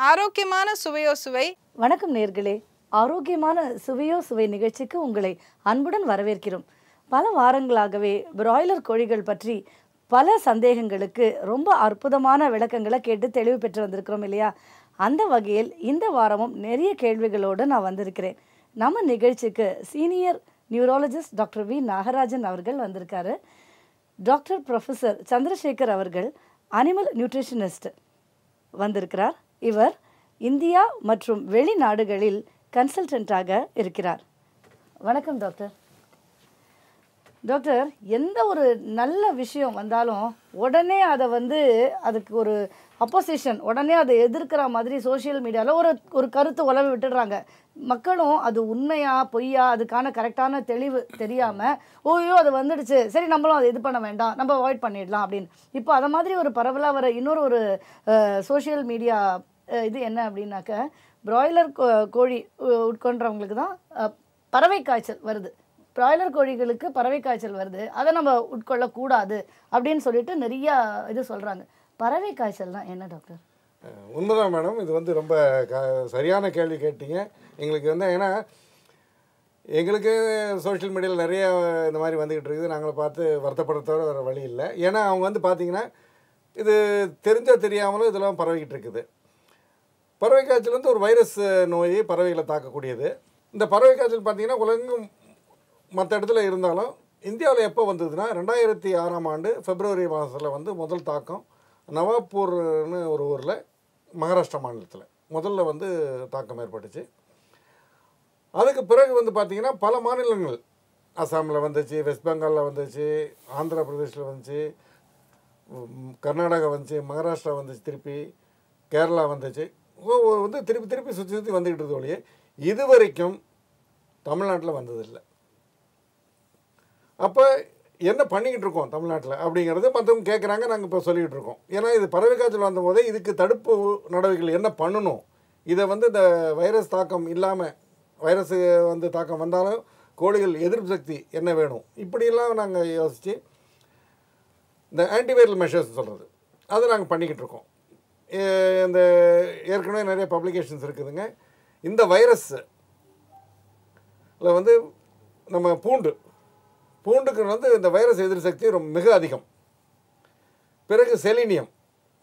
ஆரோக்கியமான சுவையோ சுவை. வணக்கம் நேர்களே, ஆரோக்கியமான சுவையோ சுவை நிகழ்ச்சிக்கு உங்களை அன்புடன் வரவேற்கிறோம். பல வாரங்களாகவே பிராய்லர் கோழிகள் பற்றி பல சந்தேகங்களுக்கு ரொம்ப அற்புதமான விளக்கங்களை கேட்டு தெளிவு பெற்று வந்திருக்கிறோம் இல்லையா? அந்த வகையில் இந்த வாரமும் நிறைய கேள்விகளோடு நான் வந்திருக்கிறேன். நம்ம நிகழ்ச்சிக்கு சீனியர் நியூராலஜிஸ்ட் டாக்டர்.V.Nagarajan அவர்கள் வந்திருக்காரு. டாக்டர் ப்ரொஃபஸர் சந்திரசேகர் அவர்கள் அனிமல் நியூட்ரிஷனிஸ்ட் வந்திருக்கிறார். இவர் இந்தியா மற்றும் வெளிநாடுகளில் கன்சல்டன்ட்டாக இருக்கிறார். வணக்கம் டாக்டர். டாக்டர், எந்த ஒரு நல்ல விஷயம் வந்தாலும் உடனே அதை அதுக்கு ஒரு அப்போசிஷன், உடனே அதை எதிர்க்கிற மாதிரி சோஷியல் மீடியாவில் ஒரு கருத்து உலவி விட்டுடுறாங்க. மக்களும் அது உண்மையா பொய்யா அதுக்கான கரெக்டான தெளிவு தெரியாமல் ஓய்யோ அது வந்துடுச்சு, சரி நம்மளும் அதை இது பண்ண வேண்டாம், நம்ம அவாய்ட் பண்ணிடலாம் அப்படின்னு. இப்போ அதை மாதிரி ஒரு பரவலாக வர இன்னொரு சோஷியல் மீடியா இது என்ன அப்படின்னாக்க, பிராய்லர் கோழி உட்கொண்டவங்களுக்கு தான் பறவை காய்ச்சல் வருது, பிராய்லர் கோழிகளுக்கு பறவை காய்ச்சல் வருது, அதை நம்ம உட்கொள்ளக்கூடாது அப்படின்னு சொல்லிட்டு நிறையா இது சொல்கிறாங்க. பறவை காய்ச்சல்னா என்ன டாக்டர்? உண்மைதான் மேடம், இது ரொம்ப சரியான கேள்வி கேட்டீங்க. எங்களுக்கு ஏன்னா எங்களுக்கு சோஷியல் மீடியாவில் நிறைய இந்த மாதிரி வந்துக்கிட்டு இருக்குது. நாங்களை பார்த்து வருத்தப்படுறதோட வேறு வழி இல்லை. ஏன்னா அவங்க பார்த்தீங்கன்னா இது தெரிஞ்சோ தெரியாமலும் இதெல்லாம் பரவிக்கிட்டு இருக்குது. பறவை காய்ச்சல் ஒரு வைரஸ் நோய், பறவைகளை தாக்கக்கூடியது. இந்த பறவை காய்ச்சல் பார்த்திங்கன்னா உலகம் மற்ற இடத்துல இருந்தாலும் இந்தியாவில் எப்போ வந்ததுன்னா 2006 பிப்ரவரி மாதத்தில் முதல் தாக்கம் நவாப்பூர்னு ஒரு ஊரில் மகாராஷ்டிரா மாநிலத்தில் முதல்ல தாக்கம் ஏற்பட்டுச்சு. அதுக்கு பிறகு பார்த்திங்கன்னா பல மாநிலங்கள், அசாமில் வந்துச்சு, வெஸ்ட் பெங்காலில் வந்துச்சு, ஆந்திர பிரதேசில் வந்துச்சு, கர்நாடகா வந்துச்சு, மகாராஷ்டிரா வந்துச்சு, திருப்பி கேரளா வந்துச்சு. திருப்பி சுற்றி வந்துக்கிட்டு இருந்த ஒழிய இது வரைக்கும் தமிழ்நாட்டில் வந்ததில்லை. அப்போ என்ன பண்ணிக்கிட்டு இருக்கோம் தமிழ்நாட்டில் அப்படிங்கிறது மற்றவங்க கேட்குறாங்க, நாங்கள் இப்போ சொல்லிக்கிட்டு இருக்கோம். ஏன்னா இது பறவை காய்ச்சல் வந்தபோதே இதுக்கு தடுப்பு நடவடிக்கைகள் என்ன பண்ணணும், இதை இந்த வைரஸ் தாக்கம் இல்லாமல், வைரஸு தாக்கம் வந்தாலும் கோழிகள் எதிர்ப்பு சக்தி என்ன வேணும், இப்படியெல்லாம் நாங்கள் யோசித்து இந்த ஆன்டிவைரல் மெஷர்ஸ் சொல்கிறது அதை நாங்கள் பண்ணிக்கிட்டு இருக்கோம். இந்த ஏற்கனவே நிறைய பப்ளிகேஷன்ஸ் இருக்குதுங்க. இந்த வைரஸில் நம்ம பூண்டுக்கு இந்த வைரஸ் எதிர் சக்தி ரொம்ப மிக அதிகம். பிறகு செலினியம்,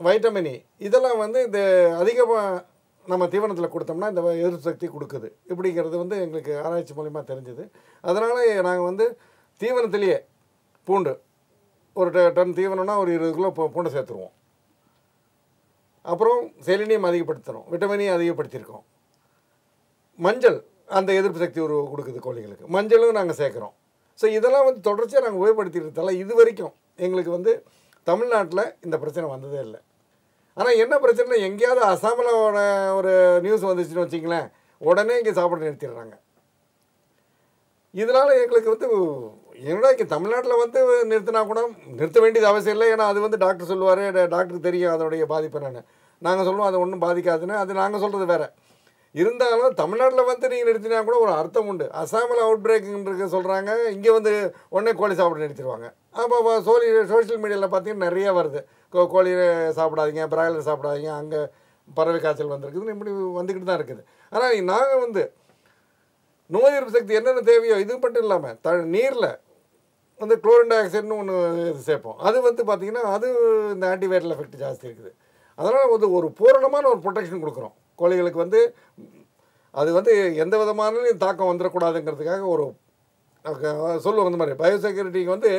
வைட்டமின் இ, இதெல்லாம் இந்த அதிகமாக நம்ம தீவனத்தில் கொடுத்தோம்னா இந்த எதிர்ப்பு சக்தி கொடுக்குது. இப்படிங்கிறது எங்களுக்கு ஆராய்ச்சி மூலிமா தெரிஞ்சுது. அதனால் நாங்கள் தீவனத்திலேயே பூண்டு ஒரு டன் தீவனம்னா ஒரு 20 கிலோ பூண்டை சேர்த்துருவோம். அப்புறம் செலினியம் அதிகப்படுத்துகிறோம், விட்டமின் இ அதிகப்படுத்தியிருக்கோம். மஞ்சள் அந்த எதிர்ப்பு சக்தி கொடுக்குது கோழிகளுக்கு, மஞ்சளும் நாங்கள் சேர்க்குறோம். ஸோ இதெல்லாம் தொடர்ச்சியாக நாங்கள் உபயோகப்படுத்திக்கிறதால இது வரைக்கும் எங்களுக்கு தமிழ்நாட்டில் இந்த பிரச்சனை வந்ததே இல்லை. ஆனால் என்ன பிரச்சனை, எங்கேயாவது அசாமில் ஒரு நியூஸ் வந்துச்சுன்னு வச்சிங்களேன், உடனே இங்கே சாப்பிட நிறுத்திடுறாங்க. இதனால் எங்களுக்கு என்னடா இங்கே தமிழ்நாட்டில் நிறுத்தினா கூட நிறுத்த வேண்டியது அவசியம் இல்லை. ஏன்னா அது டாக்டர் சொல்லுவார், டாக்டருக்கு தெரியும் அதனுடைய பாதிப்பு என்னென்னு. நாங்கள் சொல்லுவோம் அது ஒன்றும் பாதிக்காதுன்னு, அது நாங்கள் சொல்கிறது வேறு. இருந்தாலும் தமிழ்நாட்டில் நீங்கள் நிறுத்தினா கூட ஒரு அர்த்தம் உண்டு. அசாமில் அவுட் பிரேக்குன்னு சொல்கிறாங்க, இங்கே உடனே கோழி சாப்பிட நிறுத்திடுவாங்க. அப்போ சோஷியல் மீடியாவில் பார்த்தீங்கன்னா நிறையா வருது, கோழி சாப்பிடாதீங்க, பிராய்லர் சாப்பிடாதீங்க, அங்கே பறவை காய்ச்சல் வந்திருக்குதுன்னு இப்படி வந்துக்கிட்டு தான் இருக்குது. ஆனால் நாங்கள் நோய் எதிர்ப்பு சக்தி என்னென்ன தேவையோ இது மட்டும் இல்லாமல் நீரில் குளோரின் டை ஆக்சைடுன்னு ஒன்று சேர்ப்போம். அது பார்த்திங்கன்னா அது இந்த ஆன்டிவைரல் எஃபெக்ட் ஜாஸ்தி இருக்குது. அதனால் ஒரு பூரணமான ஒரு ப்ரொடெக்ஷன் கொடுக்குறோம் கோழிகளுக்கு. அது எந்த விதமான தாக்கம் வந்துடக்கூடாதுங்கிறதுக்காக ஒரு சொல்லுவோம். அந்த மாதிரி பயோசெக்யூரிட்டிக்கு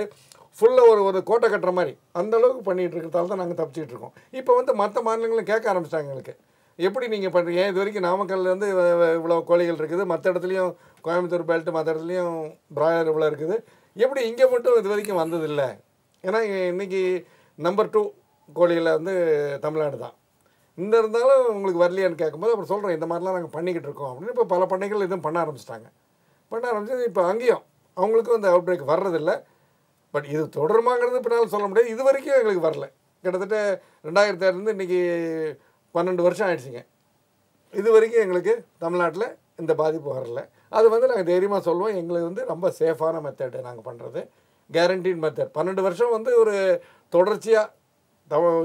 ஃபுல்லாக ஒரு கோட்டை கட்டுற மாதிரி அந்தளவுக்கு பண்ணிகிட்டு இருக்கிறதால தான் நாங்கள் தப்பிச்சிட்டு இருக்கோம். இப்போ மற்ற மாநிலங்களும் கேட்க ஆரம்பிச்சிட்டாங்க எங்களுக்கு, எப்படி நீங்கள் பண்ணுறீங்க, இது வரைக்கும் நாமக்கல்லேருந்து இவ்வளோ கோழிகள் இருக்குது, மற்ற இடத்துலையும் கோயம்புத்தூர் பெல்ட்டு மற்ற இடத்துலையும் பிராய்லர் இவ்வளோ இருக்குது, எப்படி இங்கே மட்டும் இது வரைக்கும் வந்ததில்லை? ஏன்னா இன்றைக்கி நம்பர் 2 கோழிகளில் தமிழ்நாடு தான். இந்த இருந்தாலும் உங்களுக்கு வரலையான்னு கேட்கும்போது அப்புறம் சொல்கிறேன், இந்த மாதிரிலாம் நாங்கள் பண்ணிக்கிட்டு இருக்கோம் அப்படின்னு. இப்போ பல பண்ணைகள் இதுவும் பண்ண ஆரம்பிச்சிட்டாங்க. இப்போ அங்கேயும் அவங்களுக்கும் அந்த அவுட் பிரேக் வர்றதில்லை. பட் இது தொடருமாங்கிறது பின்னால் சொல்ல முடியாது. இது வரைக்கும் எங்களுக்கு வரல. கிட்டத்தட்ட 2006 இன்றைக்கி 12 வருஷம் ஆயிடுச்சுங்க. இது வரைக்கும் எங்களுக்கு தமிழ்நாட்டில் இந்த பாதிப்பு வரல. அது நாங்கள் தைரியமாக சொல்லுவோம், எங்களுக்கு ரொம்ப சேஃபான மெத்தடு நாங்கள் பண்ணுறது, கேரண்டீட் மெத்தட். 12 வருஷம் ஒரு தொடர்ச்சியாக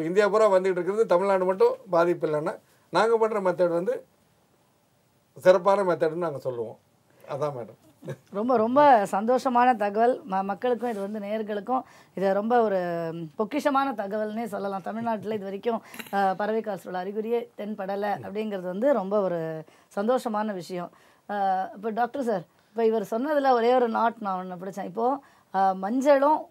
இந்தியா பூரா வந்துகிட்டு இருக்கிறது, தமிழ்நாடு மட்டும் பாதிப்பு இல்லைன்னா நாங்கள் பண்ணுற மெத்தட் வந்து சிறப்பான மெத்தட்னு நாங்கள் சொல்லுவோம். அதான் மேடம். ரொம்ப ரொம்ப சந்தோஷமான தகவல். மக்களுக்கும் இது வந்து நேயர்களுக்கும் இது ரொம்ப ஒரு பொக்கிஷமான தகவல்னே சொல்லலாம். தமிழ்நாட்டில் இது வரைக்கும் பறவை காய்ச்சலோட அறிகுறியே தென்படலை அப்படிங்கிறது வந்து ரொம்ப ஒரு சந்தோஷமான விஷயம். இப்போ டாக்டர் சார், இப்போ இவர் சொன்னதில் ஒரே ஒரு நாட் நான் ஒன்று பிடிச்சேன். இப்போது மஞ்சளும்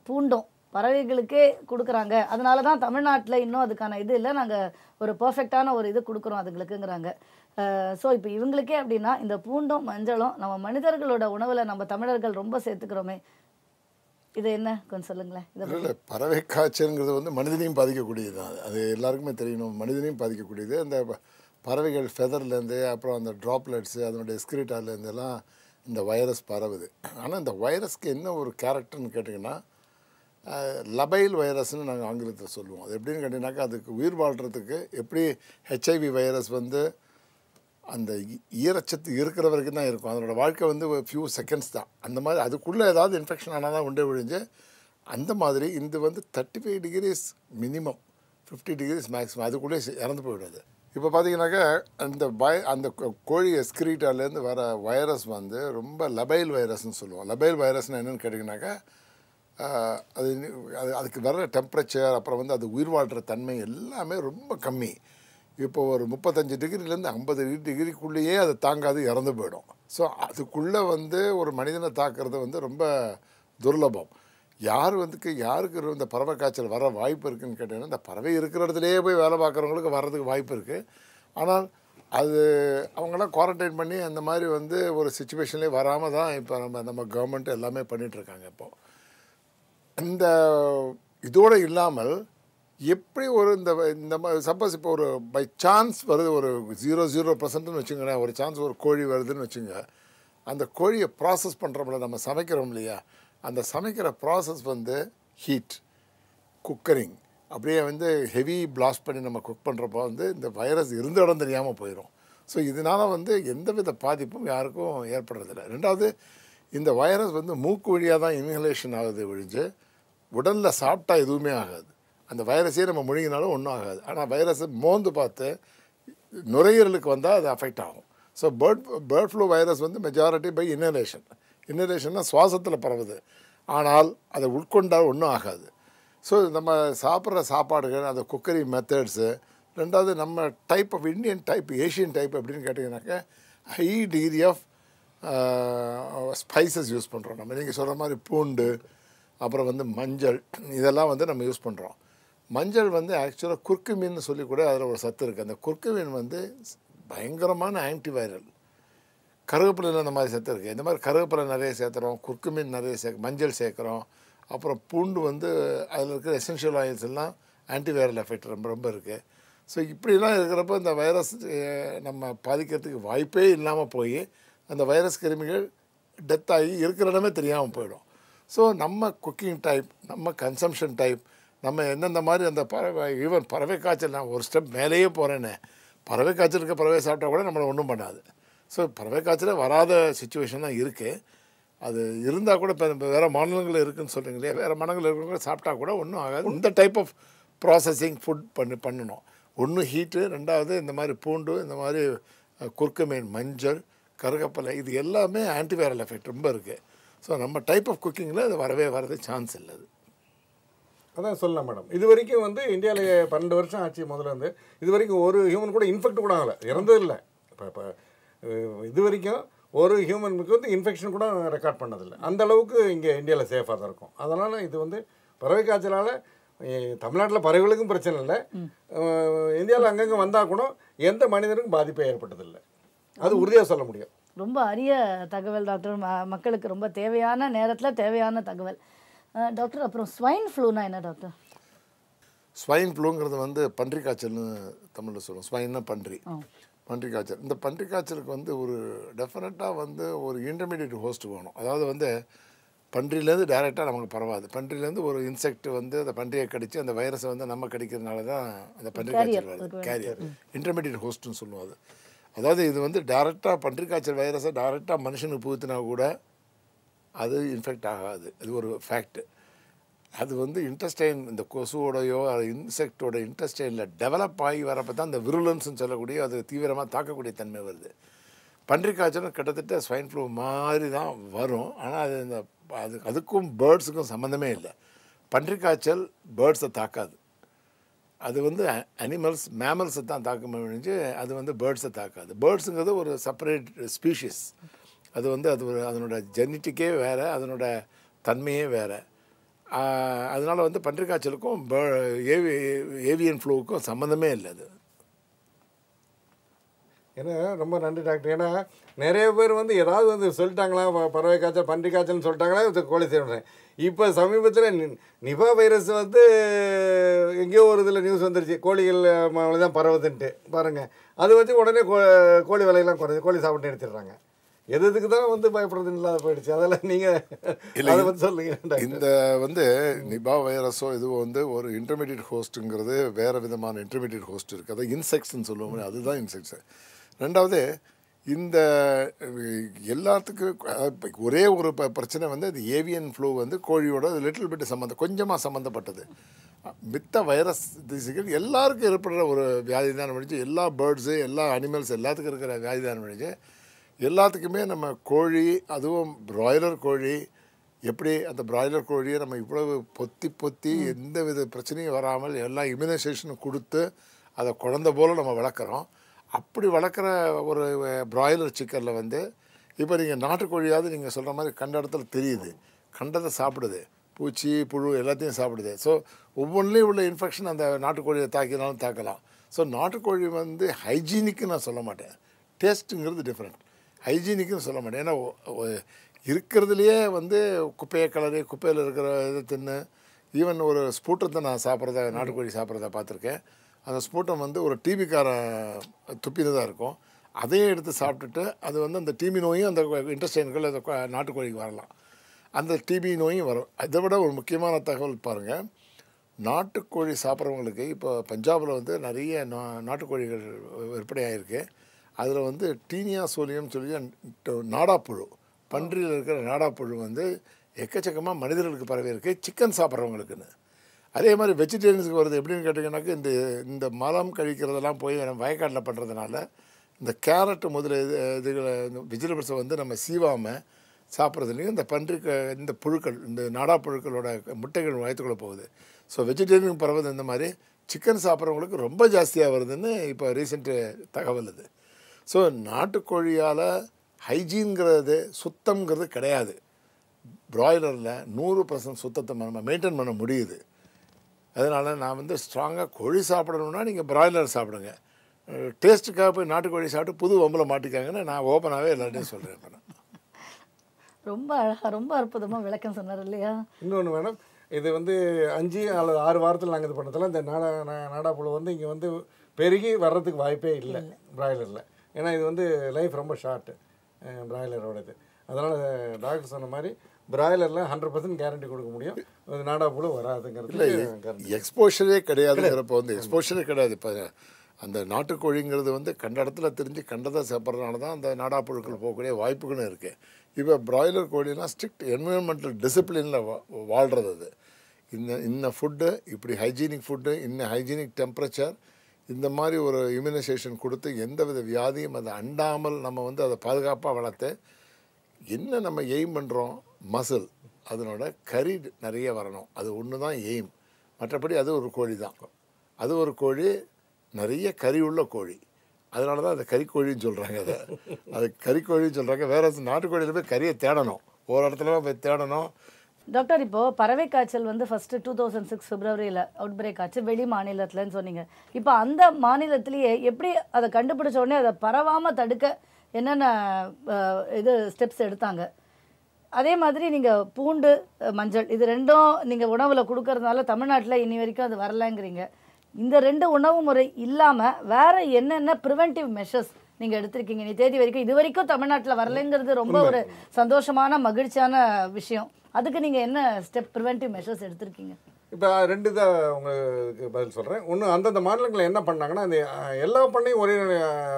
பூண்டும் பறவைகளுக்கே கொடுக்குறாங்க, அதனால தான் தமிழ்நாட்டில் இன்னும் அதுக்கான இது இல்லை, நாங்கள் ஒரு பர்ஃபெக்டான ஒரு இது கொடுக்குறோம் அதுங்களுக்குங்கிறாங்க. ஸோ இப்போ இவங்களுக்கே அப்படின்னா இந்த பூண்டும் மஞ்சளும் நம்ம மனிதர்களோட உணவில் நம்ம தமிழர்கள் ரொம்ப சேர்த்துக்கிறோமே, இது என்ன கொஞ்சம் சொல்லுங்களேன். இல்லை, பறவை காய்ச்சல்ங்கிறது வந்து மனிதனையும் பாதிக்கக்கூடியது தான். அது எல்லாருக்குமே தெரியணும், மனிதனையும் பாதிக்கக்கூடியது. அந்த பறவைகள் ஃபெதர்லேருந்து அப்புறம் அந்த ட்ராப்லெட்ஸு அதனுடைய எஸ்கிரிட்டாலேருந்தெல்லாம் இந்த வைரஸ் பரவுது. ஆனால் இந்த வைரஸ்க்கு என்ன ஒரு கேரக்டர்னு கேட்டிங்கன்னா, லபைல் வைரஸ்ன்னு நாங்கள் ஆங்கிலத்தில் சொல்லுவோம். அது எப்படின்னு கேட்டிங்கனாக்கா, அதுக்கு உயிர் வாழ்கிறதுக்கு எப்படி ஹெச்ஐவி வைரஸ் வந்து அந்த ஈரச்சத்து இருக்கிற வரைக்கும் தான் இருக்கும், அதனோட வாழ்க்கை வந்து ஃபியூ செகண்ட்ஸ் தான். அந்த மாதிரி அதுக்குள்ளே ஏதாவது இன்ஃபெக்ஷன் ஆனால் தான் உண்டே விழிஞ்சு, அந்த மாதிரி இது வந்து 35 டிகிரிஸ் மினிமம், 50 டிகிரிஸ் மேக்ஸிமம், அதுக்குள்ளே இறந்து போயிடுது. இப்போ பார்த்தீங்கன்னாக்கா அந்த கோழி எஸ்கிரீட்டாலேருந்து வர வைரஸ் வந்து ரொம்ப லபைல் வைரஸ்ன்னு சொல்லுவோம். லபைல் வைரஸ்னு என்னென்னு கேட்டிங்கனாக்கா, அதுக்கு வர டெம்பரேச்சர் அப்புறம் வந்து அது உயிர் வாழ்கிற தன்மை எல்லாமே ரொம்ப கம்மி. இப்போ ஒரு 35 டிகிரிலேருந்து 50 டிகிரிக்குள்ளேயே அதை தாங்காது இறந்து போயிடும். ஸோ அதுக்குள்ளே வந்து ஒரு மனிதனை தாக்குறது வந்து ரொம்ப துர்லபம். யாருக்கு இந்த பறவை காய்ச்சல் வர வாய்ப்பு இருக்குதுன்னு கேட்டிங்கன்னா, இந்த பறவை இருக்கிற இடத்துலையே போய் வேலை பார்க்குறவங்களுக்கு வர்றதுக்கு வாய்ப்பு இருக்குது. ஆனால் அது அவங்களாம் குவாரண்டைன் பண்ணி அந்த மாதிரி வந்து ஒரு சுச்சுவேஷன்லேயே வராமல் தான் இப்போ நம்ம கவர்மெண்ட் எல்லாமே பண்ணிகிட்ருக்காங்க. இப்போது இந்த இதோடு இல்லாமல் எப்படி ஒரு இந்த சப்போஸ் இப்போ ஒரு பை சான்ஸ் வருது, ஒரு 0.0% வச்சுங்களேன், ஒரு சான்ஸ் ஒரு கோழி வருதுன்னு வச்சுங்க, அந்த கோழியை ப்ராசஸ் பண்ணுறோம்ல, நம்ம சமைக்கிறோம் இல்லையா, அந்த சமைக்கிற ப்ராசஸ் வந்து ஹீட் குக்கரிங் அப்படியே வந்து ஹெவி பிளாஸ்ட் பண்ணி நம்ம குக் பண்ணுறப்போ வந்து இந்த வைரஸ் இருந்த இடம் தெரியாமல் போயிடும். ஸோ இதனால் வந்து எந்தவித பாதிப்பும் யாருக்கும் ஏற்படுறதில்லை. ரெண்டாவது, இந்த வைரஸ் வந்து மூக்கு வழியாக தான் இன்ஹலேஷன் ஆகுது ஒழிஞ்சு உடலில் சாப்பிட்டா எதுவுமே ஆகாது. அந்த வைரஸே நம்ம முழுங்கினாலும் ஒன்றும் ஆகாது. ஆனால் வைரஸை மோந்து பார்த்து நுரையீரலுக்கு வந்தால் அது அஃபெக்ட் ஆகும். ஸோ பேர்ட் ஃப்ளூ வைரஸ் வந்து மெஜாரிட்டி பை இன்ஹலேஷன்னா சுவாசத்தில் பரவுது. ஆனால் அதை உட்கொண்டால் ஒன்றும் ஆகாது. ஸோ நம்ம சாப்பிட்ற சாப்பாடுகள், அந்த குக்கரி மெத்தட்ஸு, ரெண்டாவது நம்ம type of Indian type, Asian type அப்படின்னு கேட்டிங்கனாக்கா high degree of spices use பண்ணுறோம். நம்ம நீங்கள் சொல்கிற மாதிரி பூண்டு, அப்புறம் வந்து மஞ்சள், இதெல்லாம் வந்து நம்ம யூஸ் பண்ணுறோம். மஞ்சள் வந்து ஆக்சுவலாக குர்குமின்னு சொல்லி கூட அதில் ஒரு சத்து இருக்குது. அந்த குர்குமின் வந்து பயங்கரமான ஆன்டிவைரல். கருவேப்பிலையில் அந்த மாதிரி சத்து இருக்குது. இந்த மாதிரி கருவேப்பிலை நிறைய சேர்த்துறோம், குர்குமின் நிறைய மஞ்சள் சேர்க்குறோம். அப்புறம் பூண்டு வந்து அதில் இருக்கிற எசென்ஷியல் ஆயில்ஸ் எல்லாம் ஆன்டிவைரல் எஃபெக்ட் ரொம்ப ரொம்ப இருக்குது. ஸோ இப்படிலாம் இருக்கிறப்ப இந்த வைரஸ் நம்ம பாதிக்கிறதுக்கு வாய்ப்பே இல்லாமல் போய் அந்த வைரஸ் கிருமிகள் டெத் ஆகி இருக்கிற இடமே தெரியாமல் போயிடும். ஸோ நம்ம குக்கிங் டைப், நம்ம கன்சம்ஷன் டைப், நம்ம எந்தெந்த மாதிரி அந்த ஈவன் பறவை காய்ச்சல், நான் ஒரு ஸ்டெப் மேலேயே போகிறேன்னு, பறவை காய்ச்சலுக்கு பறவை சாப்பிட்டா கூட நம்மளை ஒன்றும் பண்ணாது. ஸோ பறவை காய்ச்சலே வராத சுச்சுவேஷன் தான் இருக்குது. அது இருந்தால் கூட இப்போ வேறு மாநிலங்கள் இருக்குதுன்னு சொல்கிறீங்களே, வேறு மாநிலங்கள் இருக்கிறவங்க சாப்பிட்டா கூட ஒன்றும் ஆகாது. இந்த டைப் ஆஃப் ப்ராசஸிங் ஃபுட் பண்ணணும். ஒன்று ஹீட்டு, ரெண்டாவது இந்த மாதிரி பூண்டு, இந்த மாதிரி குர்குமின், மஞ்சள், கருகப்பலை, இது எல்லாமே ஆன்டிவைரல் எஃபெக்ட் ரொம்ப இருக்குது. ஸோ நம்ம டைப் ஆஃப் குக்கிங்கில் அது வரது சான்ஸ் இல்லை. அதான் சொல்லலாம் மேடம். இது வரைக்கும் வந்து இந்தியாவில் 12 வருஷம் ஆச்சு முதல்ல வந்து, இது வரைக்கும் ஒரு ஹியூமன் கூட இன்ஃபெக்ட் கூட ஆகலை, இறந்தது இல்லை. இப்போ இது வரைக்கும் ஒரு ஹியூமனுக்கு வந்து இன்ஃபெக்ஷன் கூட ரெக்கார்ட் பண்ணதில்லை. அந்த அளவுக்கு இங்கே இந்தியாவில் சேஃபாக தான் இருக்கும். அதனால் இது வந்து பறவை காய்ச்சலால் தமிழ்நாட்டில் பறவைகளுக்கும் பிரச்சனை இல்லை, இந்தியாவில் அங்கங்கே வந்தால் கூட எந்த மனிதனுக்கும் பாதிப்பே ஏற்பட்டதில்லை. அது உறுதியாக சொல்ல முடியும். ரொம்ப அரிய தகவல் டாக்டர். மக்களுக்கு ரொம்ப தேவையான நேரத்தில் தேவையான தகவல் டாக்டர். அப்புறம் ஸ்வைன் ஃப்ளூனா என்ன டாக்டர்? ஸ்வைன் ஃப்ளூங்கிறது வந்து பன்றி காய்ச்சல்னு தமிழில் சொல்லுவோம். ஸ்வைன்னா பன்றி காய்ச்சல். இந்த பன்றி காய்ச்சலுக்கு வந்து ஒரு டெஃபினட்டாக வந்து ஒரு இன்டர்மீடியட் ஹோஸ்ட் வேணும். அதாவது வந்து பன்றியிலேருந்து டைரெக்டாக நமக்கு பரவாது. பன்றியிலேருந்து ஒரு இன்செக்ட் வந்து அந்த பன்றியை கடித்து அந்த வைரஸை வந்து நம்ம கடிக்கிறதுனால தான் அந்த பன்றி காய்ச்சல் வருது. கேரியர் இன்டர்மீடியட் ஹோஸ்ட்னு சொல்லுவோம். அதாவது இது வந்து டைரெக்டாக பன்றி காய்ச்சல் வைரஸை டைரெக்டாக மனுஷனுக்கு புகுத்தினா கூட அது இன்ஃபெக்ட் ஆகாது. இது ஒரு ஃபேக்ட்டு. அது வந்து இன்டெஸ்டைன் இந்த கொசுவோடையோ இன்செக்டோட இன்டெஸ்டைனில் டெவலப் ஆகி வரப்போ தான் அந்த விருலன்ஸ்னு சொல்லக்கூடிய அது தீவிரமாக தாக்கக்கூடிய தன்மை வருது. பன்றி காய்ச்சலும் கிட்டத்தட்ட ஸ்வைன் ஃப்ளூ மாதிரி தான் வரும். ஆனால் அது இந்த அதுக்கும் பேர்ட்ஸுக்கும் சம்மந்தமே இல்லை. பன்றி காய்ச்சல் பேர்ட்ஸை தாக்காது. அது வந்து அனிமல்ஸ் மேமல்ஸை தான் தாக்க முடிஞ்சு அது வந்து பேர்ட்ஸை தாக்காது. பேர்ட்ஸுங்கிறது ஒரு செப்பரேட் ஸ்பீஷிஸ். அது வந்து அதனோட ஜெனட்டிக்கே வேறு, அதனோட தன்மையே வேறு. அதனால் வந்து பன்றி காய்ச்சலுக்கும் ஏவியன் ஃப்ளூவுக்கும் சம்மந்தமே இல்லை. அது ஏன்னா ரொம்ப நன்றி டாக்டர். ஏன்னா நிறைய பேர் வந்து ஏதாவது வந்து சொல்லிட்டாங்களா பறவை காய்ச்சல் பன்றி காய்ச்சல்னு சொல்லிட்டாங்களா கோழி செய்கிறேன். இப்போ சமீபத்தில் நிபா வைரஸ் வந்து எங்கேயோ ஒரு இதில் நியூஸ் வந்துருச்சு, கோழிகள் தான் பரவுதுன்ட்டு பாருங்கள். அது வச்சு உடனே கோழி விலையெல்லாம் குறைஞ்சி கோழி சாப்பிட்டு எடுத்துடுறாங்க. எதுக்கு தான் வந்து பயப்படுறதுன்னு இல்லாத போயிடுச்சு. அதெல்லாம் நீங்கள் அதை பற்றி சொல்லுங்க. இந்த வந்து நிபா வைரஸோ இதுவோ வந்து ஒரு இன்டர்மீடியட் ஹோஸ்ட்டுங்கிறது வேறு விதமான இன்டர்மீடியட் ஹோஸ்ட் இருக்குது. அதை இன்செக்ட்ஸ்ன்னு சொல்லுவோம், அதுதான் இன்செக்ட்ஸு. ரெண்டாவது இந்த எல்லாத்துக்கும் ஒரே ஒரு பிரச்சனை வந்து அது ஏவியன் ஃப்ளூ வந்து கோழியோட லிட்டில் பிட்டு கொஞ்சமாக சம்மந்தப்பட்டது. மித்த வைரஸ் திசுகள் எல்லாருக்கும் ஏற்படுற ஒரு வியாதி தான் முடிஞ்சு, எல்லா பேர்ட்ஸு எல்லா அனிமல்ஸ் எல்லாத்துக்கும் இருக்கிற வியாதி தான் முடிஞ்சு. எல்லாத்துக்குமே நம்ம கோழி, அதுவும் பிராய்லர் கோழி, எப்படி அந்த பிராய்லர் கோழியை நம்ம இவ்வளவு பொத்தி எந்த வித பிரச்சனையும் வராமல் எல்லா இம்யூனைசேஷனும் கொடுத்து அதை குழந்தை போல் நம்ம வளர்க்குறோம். அப்படி வளர்க்குற ஒரு பிராய்லர் சிக்கனில் வந்து இப்போ நீங்கள் நாட்டுக்கோழியாவது நீங்கள் சொல்கிற மாதிரி கண்ட இடத்துல தெரியுது, கண்டதை சாப்பிடுது, பூச்சி புழு எல்லாத்தையும் சாப்பிடுது. ஸோ ஒவ்வொன்றிலையும் உள்ள இன்ஃபெக்ஷன் அந்த நாட்டுக்கோழியை தாக்கினாலும் தாக்கலாம். ஸோ நாட்டுக்கோழி வந்து ஹைஜீனிக்கு நான் சொல்ல மாட்டேன், டேஸ்ட்டுங்கிறது டிஃப்ரெண்ட். ஹைஜீனிக்குன்னு சொல்ல மாட்டேன். ஏன்னா இருக்கிறதுலையே வந்து குப்பையை கலரி குப்பையில் இருக்கிற இதை தின்னு, ஈவன் ஒரு ஸ்பூட்டத்தை நான் சாப்பிட்றத நாட்டுக்கோழி சாப்பிட்றத பார்த்துருக்கேன். அந்த ஸ்பூட்டம் வந்து ஒரு டிபிக்கார துப்பினதாக இருக்கும், அதையே எடுத்து சாப்பிட்டுட்டு அது வந்து அந்த டிபி நோயும் அந்த இன்டெஸ்டைன்கள் அந்த நாட்டுக்கோழிக்கு வரலாம், அந்த டிபி நோயும் வரும். அதை விட ஒரு முக்கியமான தகவல் பாருங்கள், நாட்டுக்கோழி சாப்பிட்றவங்களுக்கு இப்போ பஞ்சாபில் வந்து நிறைய நாட்டுக்கோழிகள் விற்பனை ஆகிருக்கு. அதில் வந்து டீனியா சோலியம் சொல்லி நாடாப்புழு, பன்றியில் இருக்கிற நாடாப்புழு வந்து எக்கச்சக்கமாக மனிதர்களுக்கு பரவி இருக்குது, சிக்கன் சாப்பிட்றவங்களுக்குன்னு. அதே மாதிரி வெஜிடேரியன்ஸுக்கு வருது. எப்படின்னு கேட்டிங்கன்னாக்கா இந்த மலம் கழிக்கிறதெல்லாம் போய் நம்ம வயக்காட்டில் பண்ணுறதுனால இந்த கேரட்டு முதல்ல இதுகளை வெஜிடபிள்ஸை வந்து நம்ம சீவாமல் சாப்பிட்றதுலையும் இந்த இந்த புழுக்கள், இந்த நாடாப்புழுக்களோட முட்டைகள் வயத்துக்குள்ளே போகுது. ஸோ வெஜிடேரியன் பரவுது. இந்த மாதிரி சிக்கன் சாப்பிட்றவங்களுக்கு ரொம்ப ஜாஸ்தியாக வருதுன்னு இப்போ ரீசெண்ட்டு தகவல் இது. ஸோ நாட்டுக்கோழியால் ஹைஜீன்கிறது சுத்தம்ங்கிறது கிடையாது. பிராய்லரில் 100% சுத்தத்தை நம்ம மெயின்டைன் பண்ண முடியுது. அதனால் நான் வந்து ஸ்ட்ராங்காக கோழி சாப்பிடணுன்னா நீங்கள் பிராய்லர் சாப்பிடுங்க, டேஸ்ட்டுக்காக போய் நாட்டுக்கோழி சாப்பிட்டு புது வம்பில் மாட்டிக்காங்கன்னு நான் ஓப்பனாகவே எல்லாத்தையும் சொல்கிறேன். ரொம்ப அழகாக ரொம்ப அற்புதமாக விளக்கம் சொன்னார் இல்லையா? இன்னொன்று மேடம், இது வந்து 5 அல்லது 6 வாரத்தில் நாங்கள் இது பண்ணுறதுல இந்த நாடாப்புழு வந்து இங்கே வந்து பெருகி வர்றதுக்கு வாய்ப்பே இல்லை பிராய்லரில். ஏன்னா இது வந்து லைஃப் ரொம்ப ஷார்ட்டு பிராய்லரோடது. அதனால் டாக்டர் சொன்ன மாதிரி பிராய்லரில் 100% கேரண்டி கொடுக்க முடியும், நாடாப்புழு வராதுங்கிறது. இல்லை, எக்ஸ்போஷரே கிடையாதுங்கிறப்போ வந்து எக்ஸ்போஷரே கிடையாது. இப்போ அந்த நாட்டுக்கோழிங்கிறது வந்து கண்ட இடத்துல தெரிஞ்சு கண்டதை சாப்பிட்றதுனால தான் அந்த நாடாப்புழுக்கள் போகக்கூடிய வாய்ப்புகளும் இருக்குது. இப்போ பிராய்லர் கோழிலாம் ஸ்ட்ரிக்ட் என்விரான்மெண்டல் டிசிப்ளினில் வாழ்கிறது. அது இன்ன ஃபுட்டு, இப்படி ஹைஜீனிக் ஃபுட்டு, ஹைஜீனிக் டெம்பரேச்சர், இந்த மாதிரி ஒரு இம்யூனைசேஷன் கொடுத்து எந்த வித வியாதியும் அதை அண்டாமல் நம்ம வந்து அதை பாதுகாப்பாக வளர்த்து என்ன நம்ம எய்ம் பண்ணுறோம், மசில், அதனோட கறி நிறைய வரணும், அது ஒன்று தான் எய்ம். மற்றபடி அது ஒரு கோழி தான், அது ஒரு கோழி, நிறைய கறி உள்ள கோழி. அதனால தான் அதை கறிக்கோழின்னு சொல்கிறாங்க. அது கறிக்கோழின்னு சொல்கிறாங்க. வேறு நாட்டுக்கோழியில் போய் கறியை தேடணும், ஒரு இடத்துல போய் தேடணும். டாக்டர், இப்போது பறவை காய்ச்சல் வந்து ஃபஸ்ட்டு 2006 பிப்ரவரியில் அவுட் பிரேக் ஆச்சு, வெளி மாநிலத்தில்னு சொன்னீங்க. இப்போ அந்த மாநிலத்திலேயே எப்படி அதை கண்டுபிடிச்ச உடனே அதை பரவாமல் தடுக்க என்னென்ன ஸ்டெப்ஸ் எடுத்தாங்க? அதே மாதிரி நீங்கள் பூண்டு, மஞ்சள் இது ரெண்டும் நீங்கள் உணவில் கொடுக்கறதுனால தமிழ்நாட்டில் இன்னி வரைக்கும் அது வரலைங்கிறீங்க. இந்த 2 உணவு முறை இல்லாமல் வேறு என்னென்ன ப்ரிவென்டிவ் மெஷர்ஸ் நீங்கள் எடுத்திருக்கீங்க நீ தேதி வரைக்கும்? இது வரைக்கும் தமிழ்நாட்டில் வரலைங்கிறது ரொம்ப ஒரு சந்தோஷமான மகிழ்ச்சியான விஷயம். அதுக்கு நீங்கள் என்ன ப்ரிவென்டிவ் மெஷர்ஸ் எடுத்திருக்கீங்க? இப்போ 2 தான் உங்களுக்கு பதில் சொல்கிறேன். ஒன்று, அந்தந்த மாநிலங்களில் என்ன பண்ணாங்கன்னா, அந்த எல்லா பண்ணையும் ஒரே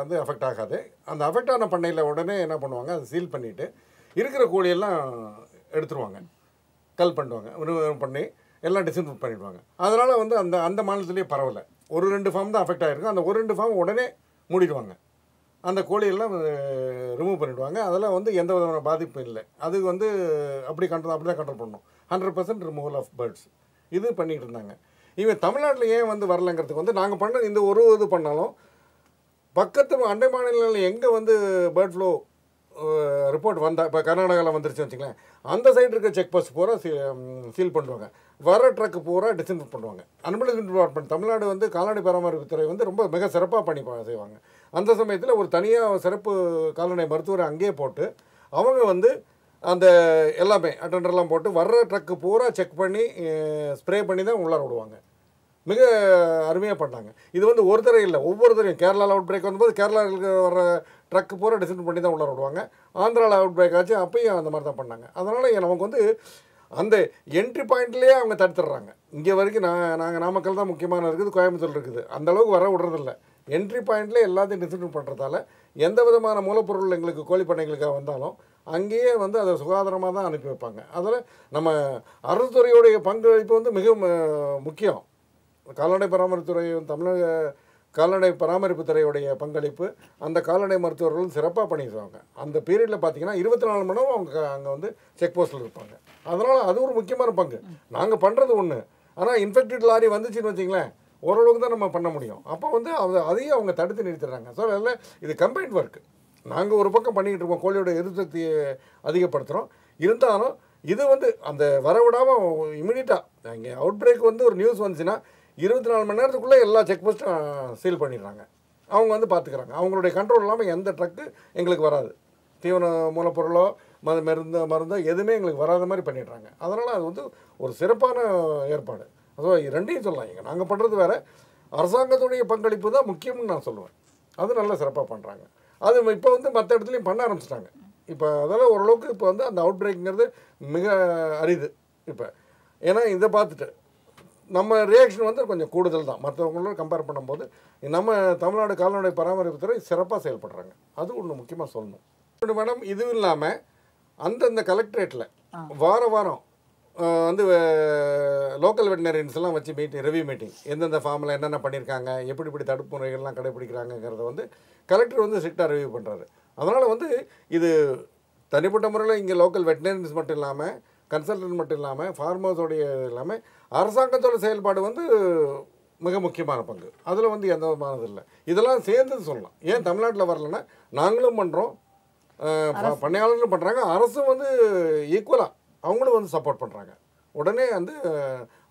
வந்து அஃபெக்ட் ஆகாது. அந்த அஃபெக்ட் ஆன பண்ணையில் உடனே என்ன பண்ணுவாங்க, அதை சீல் பண்ணிவிட்டு இருக்கிற கோழியெல்லாம் எடுத்துருவாங்க, கல் பண்ணுவாங்க. ஒரு பண்ணி எல்லாம் டிஸ்இன்ஃபெக்ட் பண்ணிடுவாங்க. அதனால் வந்து அந்த அந்த மாநிலத்திலேயே பரவலை. ஒரு 2 ஃபார்ம் தான் அஃபெக்ட் ஆகிருக்கும். அந்த ஒரு 2 ஃபார்ம் உடனே மூடிடுவாங்க. அந்த கோழியெல்லாம் ரிமூவ் பண்ணிவிடுவாங்க. அதெல்லாம் வந்து எந்த விதமான பாதிப்பும் இல்லை. அது வந்து அப்படி தான் கண்ட்ரோல் பண்ணணும். 100% ரிமூவல் ஆஃப் பேர்ட்ஸ் இது பண்ணிகிட்டு இருந்தாங்க. இவன் தமிழ்நாட்டில் ஏன் வந்து வரலைங்கிறதுக்கு வந்து நாங்கள் பண்ண இந்த ஒரு இது பண்ணாலும் பக்கத்து அண்டை மாநிலங்களில் எங்கே வந்து பேர்ட் ஃப்ளூ ரிப்போர்ட் வந்தால் இப்போ கர்நாடகாவில் வந்துருச்சு வச்சுங்களேன், அந்த சைடு இருக்க செக் போஸ்ட் பூரா சீல் பண்ணுவாங்க. வர ட்ரக்கு பூரா டிஸ்இன்ஃபெக்ட் பண்ணுவாங்க. அனிமல் டிபார்ட்மெண்ட் தமிழ்நாடு வந்து கால்நடை பராமரிப்புத்துறை வந்து ரொம்ப மிக சிறப்பாக பண்ணி செய்வாங்க. அந்த சமயத்தில் ஒரு தனியாக சிறப்பு கால்நடை மருத்துவரை அங்கேயே போட்டு அவங்க வந்து அந்த எல்லாமே அட்டெண்டர்லாம் போட்டு வர்ற ட்ரக்கு பூரா செக் பண்ணி ஸ்ப்ரே பண்ணி தான் உள்ளார விடுவாங்க. மிக அருமையாக பண்ணாங்க. இது வந்து ஒரு தடவை இல்லை, ஒவ்வொரு தடவையும் கேரளாவில் அவுட் பிரேக் வந்தபோது கேரளாவுக்கு வர ட்ரக்கு பூரா டிஸ்இன்ஃபெக்ட் பண்ணி தான் உள்ளார விடுவாங்க. ஆந்திராவில் அவுட் பிரேக் ஆச்சு, அப்பயும் அந்த மாதிரி தான் பண்ணாங்க. அதனால் நமக்கு வந்து அந்த என்ட்ரி பாயிண்ட்லேயே அவங்க தடுத்துடுறாங்க. இங்கே வரைக்கும் நாங்கள் நாமக்கல் தான் முக்கியமான இருக்குது, கோயம்புத்தூர் இருக்குது, அந்தளவுக்கு வர விடுறதில்ல. என்ட்ரி பாயிண்ட்லேயே எல்லாத்தையும் டிஸ்இன்ஃபெக்ட் பண்ணுறதால எந்த விதமான மூலப்பொருள் எங்களுக்கு கோழி பண்ணைகளுக்காக வந்தாலும் அங்கேயே வந்து அதை சுகாதாரமாக தான் அனுப்பி வைப்பாங்க. அதில் நம்ம அரசுத்துறையுடைய பங்களிப்பு வந்து மிக முக்கியம். கால்நடை பராமரிப்புத்துறை தமிழக கால்நடை பராமரிப்பு துறையுடைய பங்களிப்பு அந்த கால்நடை மருத்துவர்களும் சிறப்பாக பண்ணிடுவாங்க. அந்த பீரியடில் பார்த்தீங்கன்னா 24 மணி நேரம் அவங்க அங்கே வந்து செக் போஸ்ட்டில் இருப்பாங்க. அதனால் அது ஒரு முக்கியமான பங்கு. நாங்கள் பண்ணுறது ஒன்று, ஆனால் இன்ஃபெக்டட் லாரி வந்துச்சுன்னு வச்சிங்களேன், ஓரளவுக்கு தான் நம்ம பண்ண முடியும். அப்போ வந்து அதையும் அவங்க தடுத்து நிறுத்திடுறாங்க. ஸோ அதில் இது கம்பைன்ட் ஒர்க்கு. நாங்கள் ஒரு பக்கம் பண்ணிக்கிட்டு இருக்கோம், கோழியோட எதிர்ப்பு சக்தியை அதிகப்படுத்துகிறோம். இருந்தாலும் இது வந்து அந்த வரவிடாமல் இமீடியட்டாக இங்கே அவுட் பிரேக் வந்து ஒரு நியூஸ் வந்துச்சுன்னா 24 மணி நேரத்துக்குள்ளே எல்லா செக் போஸ்ட்டும் சீல் பண்ணிடுறாங்க. அவங்க வந்து பார்த்துக்கிறாங்க. அவங்களுடைய கண்ட்ரோல் இல்லாமல் எந்த ட்ரக்கு எங்களுக்கு வராது. தீவன மூலப்பொருளோ மருந்தோ எதுவுமே எங்களுக்கு வராத மாதிரி பண்ணிடுறாங்க. அதனால் அது வந்து ஒரு சிறப்பான ஏற்பாடு. அதுவும் ரெண்டையும் சொல்லலாம். இங்கே நாங்கள் பண்ணுறது வேறு, அரசாங்கத்துடைய பங்களிப்பு தான் முக்கியம்னு நான் சொல்லுவேன். அது நல்லா சிறப்பாக பண்ணுறாங்க. அது இப்போ வந்து மற்ற இடத்துலையும் பண்ண ஆரம்பிச்சிட்டாங்க. இப்போ அதெல்லாம் ஓரளவுக்கு இப்போ வந்து அந்த அவுட் பிரேக்குங்கிறது மிக அரிது இப்போ. ஏன்னா இதை பார்த்துட்டு நம்ம ரியாக்ஷன் வந்து கொஞ்சம் கூடுதல் தான் மற்றவங்களோட கம்பேர் பண்ணும்போது. நம்ம தமிழ்நாடு கால்நடை பராமரிப்புத்துறை சிறப்பாக செயல்படுறாங்க. அது ஒன்று முக்கியமாக சொல்லணும். மேடம், இதுவும் இல்லாமல் அந்தந்த கலெக்டரேட்டில் வாரம் வந்து லோக்கல் வெட்டினரியன்ஸ் எல்லாம் வச்சு ரிவ்யூ மீட்டிங், எந்தெந்த ஃபார்மில் என்னென்ன பண்ணியிருக்காங்க, எப்படி தடுப்பு முறைகள்லாம் கடைப்பிடிக்கிறாங்கிறத வந்து கலெக்டர் வந்து ஸ்ட்ரிக்டாக ரிவ்யூ பண்ணுறாரு. அதனால் வந்து இது தனிப்பட்ட முறையில் இங்கே லோக்கல் வெட்டினரியன்ஸ் மட்டும் இல்லாமல், கன்சல்டன்ட் மட்டும் இல்லாமல், ஃபார்மர்ஸோடைய இல்லாமல் அரசாங்கத்தோட செயல்பாடு வந்து மிக முக்கியமான பங்கு. அதில் வந்து எந்த விதமானது இல்லை. இதெல்லாம் சேர்ந்து சொல்லலாம். ஏன் தமிழ்நாட்டில் வரலன்னா நாங்களும் பண்ணுறோம், பண்ணையாளர்களும் பண்ணுறாங்க, அரசும் வந்து ஈக்குவலாக அவங்களும் வந்து சப்போர்ட் பண்ணுறாங்க. உடனே வந்து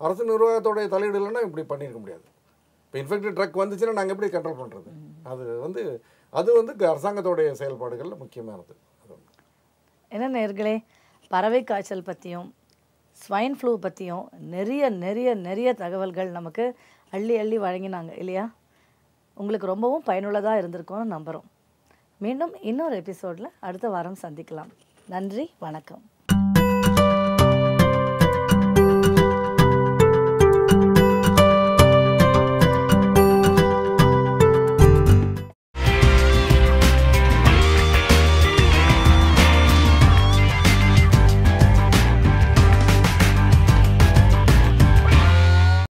அரசு நிர்வாகத்தோடைய தலையீடு இல்லைன்னா இப்படி பண்ணியிருக்க முடியாது. இப்போ இன்ஃபெக்டட் ட்ரக் வந்துச்சுன்னா நாங்கள் எப்படி கண்ட்ரோல் பண்ணுறது? அது வந்து அரசாங்கத்தோடைய செயல்பாடுகளில் முக்கியமானது. என்ன நேயர்களே, பறவை காய்ச்சல் பற்றியும் ஸ்வைன் ஃப்ளூ பற்றியும் நிறைய தகவல்கள் நமக்கு அள்ளி வழங்கினாங்க இல்லையா? உங்களுக்கு ரொம்பவும் பயனுள்ளதாக இருந்திருக்கும்னு நம்புகிறோம். மீண்டும் இன்னொரு எபிசோடில் அடுத்த வாரம் சந்திக்கலாம். நன்றி, வணக்கம்.